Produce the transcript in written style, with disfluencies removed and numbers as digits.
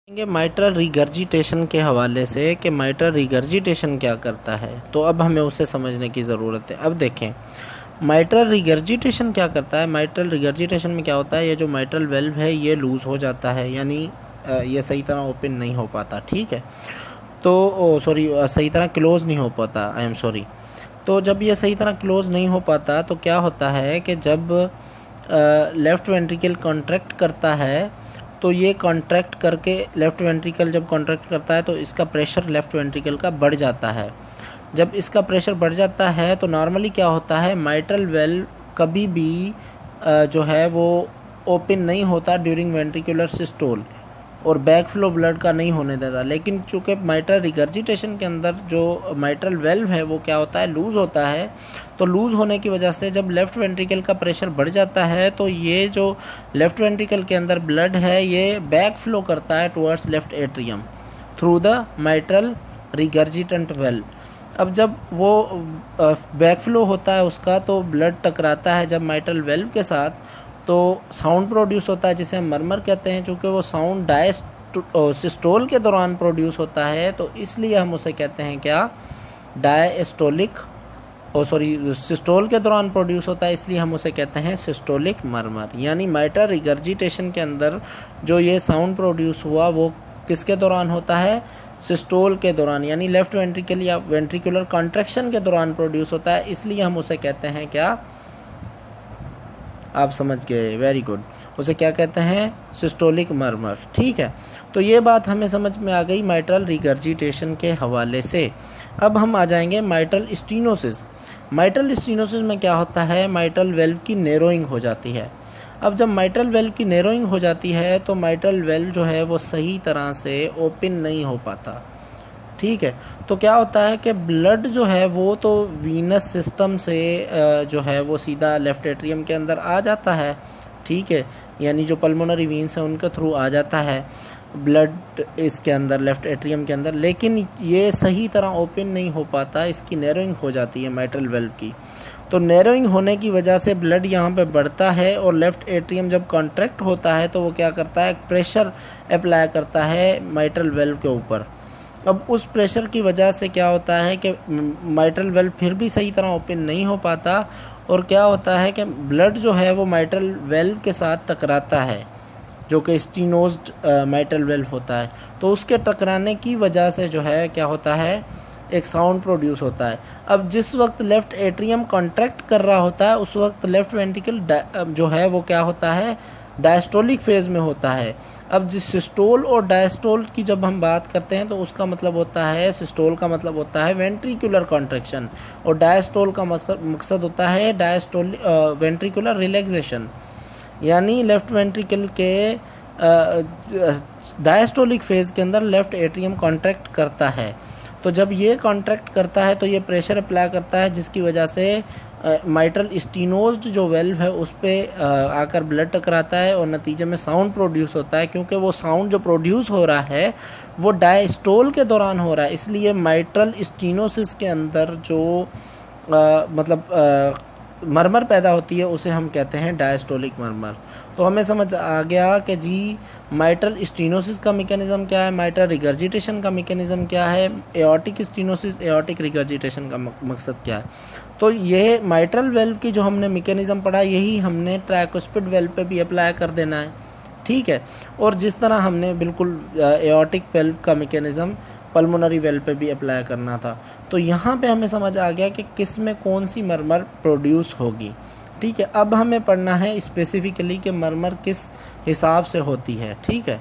Mitral regurgitation के हवाले से कि माइट्रल रिगर्जिटेशन क्या करता है, तो अब हमें उसे समझने की ज़रूरत है। अब देखें माइट्रल रिगर्जिटेशन क्या करता है। माइट्रल रिगर्जिटेशन में क्या होता है, ये जो माइट्रल वेल्व है ये लूज़ हो जाता है, यानी ये सही तरह ओपन नहीं हो पाता। ठीक है, तो सही तरह क्लोज़ नहीं हो पाता, आई एम सॉरी। तो जब ये सही तरह क्लोज़ नहीं हो पाता तो क्या होता है कि जब लेफ़्ट वेंट्रिकल कॉन्ट्रैक्ट करता है तो ये कॉन्ट्रैक्ट करके लेफ़्ट वेंट्रिकल जब कॉन्ट्रैक्ट करता है तो इसका प्रेशर लेफ़्ट वेंट्रिकल का बढ़ जाता है। जब इसका प्रेशर बढ़ जाता है तो नॉर्मली क्या होता है, माइट्रल वेल्व कभी भी जो है वो ओपन नहीं होता ड्यूरिंग वेंट्रिकुलर सिस्टोल और बैक फ्लो ब्लड का नहीं होने देता। लेकिन चूँकि माइट्रल रिगर्जिटेशन के अंदर जो माइट्रल वेल्व है वो क्या होता है, लूज़ होता है। तो लूज़ होने की वजह से जब लेफ़्ट वेंट्रिकल का प्रेशर बढ़ जाता है तो ये जो लेफ़्ट वेंट्रिकल के अंदर ब्लड है ये बैक फ्लो करता है towards left atrium through the mitral regurgitant valve. अब जब वो बैक फ्लो होता है उसका तो ब्लड टकराता है जब माइट्रल वेल्व के साथ, तो साउंड प्रोड्यूस होता है जिसे हम मरमर कहते हैं। चूँकि वो साउंड डायस्टोल के दौरान प्रोड्यूस होता है तो इसलिए हम उसे कहते हैं क्या, डायस्टोलिक सिस्टोल के दौरान प्रोड्यूस होता है इसलिए हम उसे कहते हैं सिस्टोलिक मरमर। यानी माइट्रल रिगर्जिटेशन के अंदर जो ये साउंड प्रोड्यूस हुआ वो किसके दौरान होता है, सिस्टोल के दौरान, यानी लेफ़्ट वेंट्रिकल या वेंट्रिकुलर कॉन्ट्रैक्शन के दौरान प्रोड्यूस होता है, इसलिए हम उसे कहते हैं क्या, आप समझ गए, वेरी गुड, उसे क्या कहते हैं, सिस्टोलिक मरमर। ठीक है, तो ये बात हमें समझ में आ गई माइट्रल रिगर्जिटेशन के हवाले से। अब हम आ जाएंगे माइट्रल स्टीनोसिस। माइट्रल स्टीनोसिस में क्या होता है, माइट्रल वेल्व की नैरोइंग हो जाती है। अब जब माइट्रल वेल्व की नैरोइंग हो जाती है तो माइट्रल वेल्व जो है वो सही तरह से ओपन नहीं हो पाता। ठीक है, तो क्या होता है कि ब्लड जो है वो तो वीनस सिस्टम से जो है वो सीधा लेफ़्ट एट्रियम के अंदर आ जाता है। ठीक है, यानी जो पल्मोनरी वीन्स हैं उनके थ्रू आ जाता है ब्लड इसके अंदर लेफ़्ट एट्रियम के अंदर, लेकिन ये सही तरह ओपन नहीं हो पाता, इसकी नैरोइंग हो जाती है माइट्रल वेल्व की। तो नैरोइंग होने की वजह से ब्लड यहाँ पे बढ़ता है और लेफ़्ट एट्रियम जब कॉन्ट्रैक्ट होता है तो वो क्या करता है, प्रेशर अप्लाई करता है माइट्रल वेल्व के ऊपर। अब उस प्रेशर की वजह से क्या होता है कि माइट्रल वेल्व फिर भी सही तरह ओपन नहीं हो पाता और क्या होता है कि ब्लड जो है वो माइट्रल वेल्व के साथ टकराता है, जो कि स्टीनोज्ड माइट्रल वेल्व होता है। तो उसके टकराने की वजह से जो है क्या होता है, एक साउंड प्रोड्यूस होता है। अब जिस वक्त लेफ़्ट एट्रियम कॉन्ट्रैक्ट कर रहा होता है उस वक्त लेफ़्ट वेंट्रिकल जो है वो क्या होता है, डायस्टोलिक फेज़ में होता है। अब जिस सिस्टोल और डायस्टोल की जब हम बात करते हैं तो उसका मतलब होता है, सिस्टोल का मतलब होता है वेंट्रिकुलर कॉन्ट्रैक्शन और डायस्टोल का मकसद होता है वेंट्रिकुलर रिलैक्सेशन। यानी लेफ़्ट वेंट्रिकल के डायस्टोलिक फेज़ के अंदर लेफ़्ट एट्रियम कॉन्ट्रैक्ट करता है। तो जब ये कॉन्ट्रैक्ट करता है तो ये प्रेशर अप्लाई करता है जिसकी वजह से माइट्रल स्टीनोज्ड जो वेल्व है उस पर आकर ब्लड टकराता है और नतीजे में साउंड प्रोड्यूस होता है। क्योंकि वो साउंड जो प्रोड्यूस हो रहा है वो डायस्टोल के दौरान हो रहा है, इसलिए माइट्रल स्टीनोसिस के अंदर जो मरमर पैदा होती है उसे हम कहते हैं डायस्टोलिक मरमर। तो हमें समझ आ गया कि जी माइट्रल स्टीनोसिस का मैकेनिज़्म क्या है, माइट्रल रिगर्जिटेशन का मैकेनिज़्म क्या है, एओर्टिक स्टीनोसिस एओर्टिक रिगर्जिटेशन का मकसद क्या है। तो ये माइट्रल वेल्व की जो हमने मैकेनिज़्म पढ़ा यही हमने ट्राइकुस्पिड वेल्व पे भी अप्लाई कर देना है। ठीक है, और जिस तरह हमने बिल्कुल एओर्टिक वेल्व का मैकेनिज़्म पल्मोनरी वेल्व पे भी अप्लाई करना था। तो यहाँ पे हमें समझ आ गया कि किस में कौन सी मरमर प्रोड्यूस होगी। ठीक है, अब हमें पढ़ना है स्पेसिफिकली कि मरमर किस हिसाब से होती है। ठीक है।